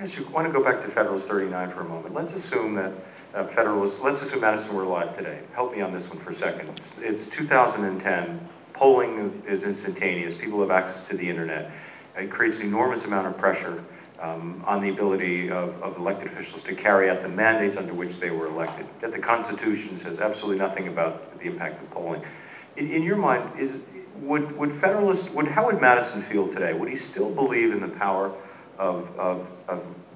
I want to go back to Federalist 39 for a moment. Let's assume that let's assume Madison were alive today. Help me on this one for a second. It's 2010. Polling is instantaneous. People have access to the internet. It creates an enormous amount of pressure on the ability of elected officials to carry out the mandates under which they were elected. Yet the Constitution says absolutely nothing about the impact of polling. In your mind, how would Madison feel today? Would he still believe in the power of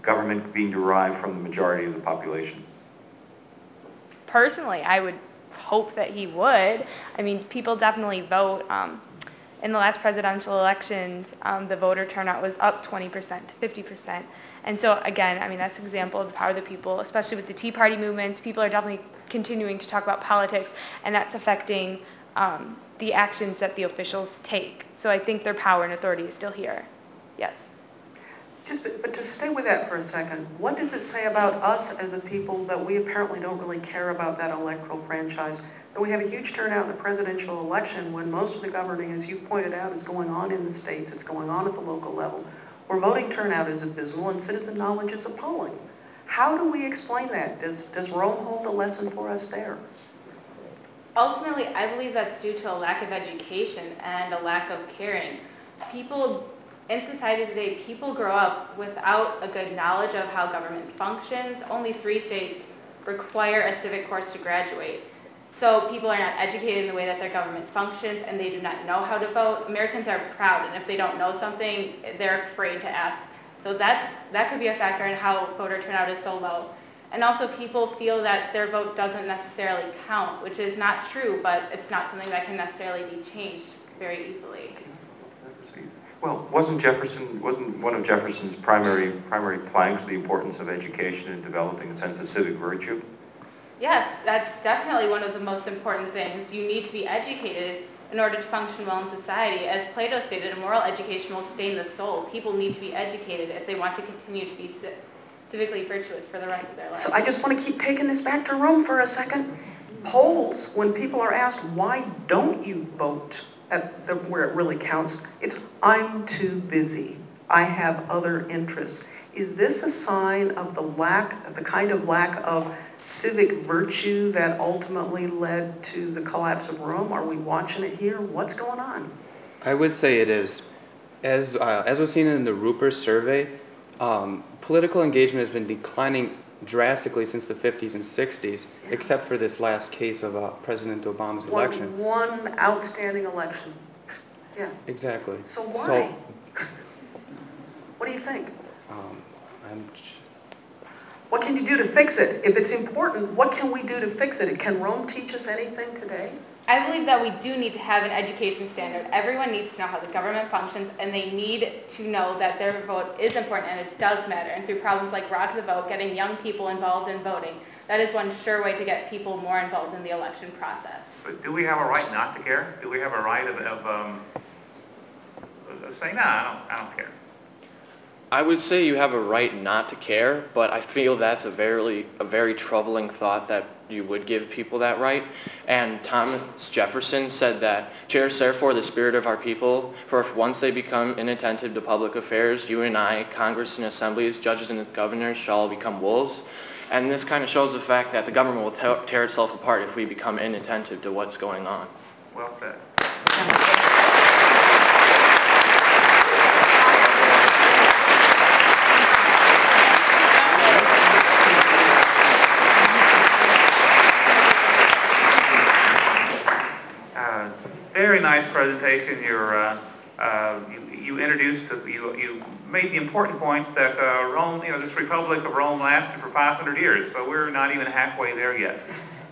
government being derived from the majority of the population? Personally, I would hope that he would. I mean, people definitely vote. In the last presidential elections, the voter turnout was up 20% to 50%. And so again, I mean, that's an example of the power of the people, especially with the Tea Party movements. People are definitely continuing to talk about politics, and that's affecting the actions that the officials take. So I think their power and authority is still here. Yes. But to stay with that for a second, what does it say about us as a people that we apparently don't really care about that electoral franchise? That we have a huge turnout in the presidential election when most of the governing, as you pointed out, is going on in the states, it's going on at the local level, where voting turnout is abysmal and citizen knowledge is appalling. How do we explain that? Does Rome hold a lesson for us there? Ultimately, I believe that's due to a lack of education and a lack of caring. In society today, people grow up without a good knowledge of how government functions. Only 3 states require a civic course to graduate. So people are not educated in the way that their government functions, and they do not know how to vote. Americans are proud, and if they don't know something, they're afraid to ask. So that could be a factor in how voter turnout is so low. And also people feel that their vote doesn't necessarily count, which is not true, but it's not something that can necessarily be changed very easily. Well, wasn't one of Jefferson's primary planks the importance of education and developing a sense of civic virtue? Yes, that's definitely one of the most important things. You need to be educated in order to function well in society. As Plato stated, a moral education will stain the soul. People need to be educated if they want to continue to be civically virtuous for the rest of their lives. So I just want to keep taking this back to Rome for a second. Polls, when people are asked, why don't you vote where it really counts, it's, I'm too busy. I have other interests. Is this a sign of the kind of lack of civic virtue that ultimately led to the collapse of Rome? Are we watching it here? What's going on? I would say it is. As was seen in the Rupert survey, political engagement has been declining drastically since the 50s and 60s, except for this last case of President Obama's election. One outstanding election. Yeah. Exactly. So why? What do you think? What can you do to fix it? If it's important, what can we do to fix it? Can Rome teach us anything today? I believe that we do need to have an education standard. Everyone needs to know how the government functions, and they need to know that their vote is important and it does matter. And through problems like Rock the Vote, getting young people involved in voting, that is one sure way to get people more involved in the election process. But do we have a right not to care? Do we have a right of saying, no, I don't care? I would say you have a right not to care, but I feel that's a very troubling thought that you would give people that right. And Thomas Jefferson said that, cherish therefore the spirit of our people, for if once they become inattentive to public affairs, you and I, Congress and assemblies, judges and governors shall all become wolves. And this kind of shows the fact that the government will tear itself apart if we become inattentive to what's going on. Well said. Very nice presentation. You introduced, you made the important point that Rome, this Republic of Rome lasted for 500 years, so we're not even halfway there yet.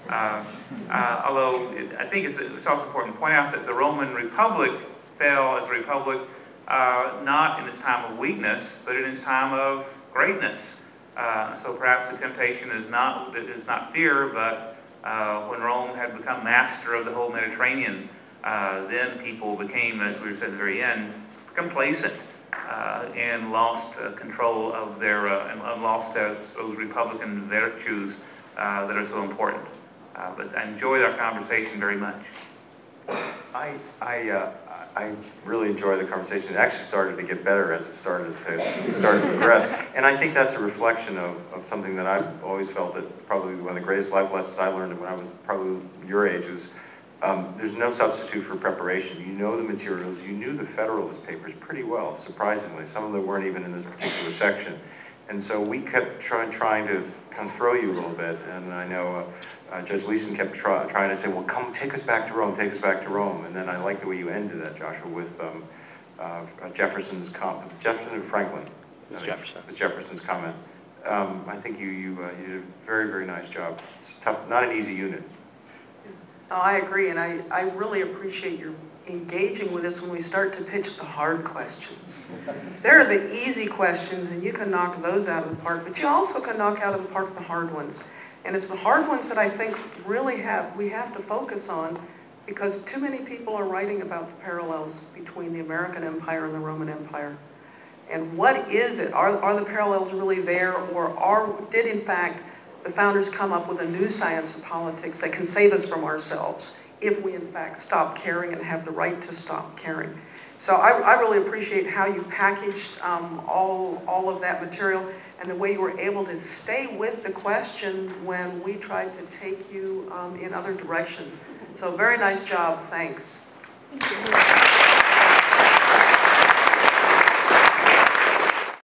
Although I think it's also important to point out that the Roman Republic fell as a republic not in its time of weakness, but in its time of greatness. So perhaps the temptation is not fear, but when Rome had become master of the whole Mediterranean, then people became, as we said at the very end, complacent and lost control of their, and lost those Republican virtues that are so important. But I enjoyed our conversation very much. I I really enjoy the conversation. It actually started to get better as it started to progress. And I think that's a reflection of something that I've always felt that probably one of the greatest life lessons I learned when I was probably your age is there's no substitute for preparation. You know the materials. You knew the Federalist Papers pretty well, surprisingly. Some of them weren't even in this particular section. And so we kept trying to kind of throw you a little bit. And I know Judge Leeson kept trying to say, well, come take us back to Rome, take us back to Rome. And then I like the way you ended that, Joshua, with Jefferson's comment. Was it Jefferson or Franklin? It was Jefferson. It was Jefferson's comment. I think you did a very, very nice job. It's tough, not an easy unit. No, I agree, and I really appreciate your engaging with us when we start to pitch the hard questions. There are the easy questions, and you can knock those out of the park, but you also can knock out of the park the hard ones. And it's the hard ones that I think really we have to focus on, because too many people are writing about the parallels between the American Empire and the Roman Empire. And what is it? Are the parallels really there, or did in fact the founders come up with a new science of politics that can save us from ourselves if we in fact stop caring and have the right to stop caring? So I really appreciate how you packaged all of that material and the way you were able to stay with the question when we tried to take you in other directions. So very nice job, thanks. Thank you.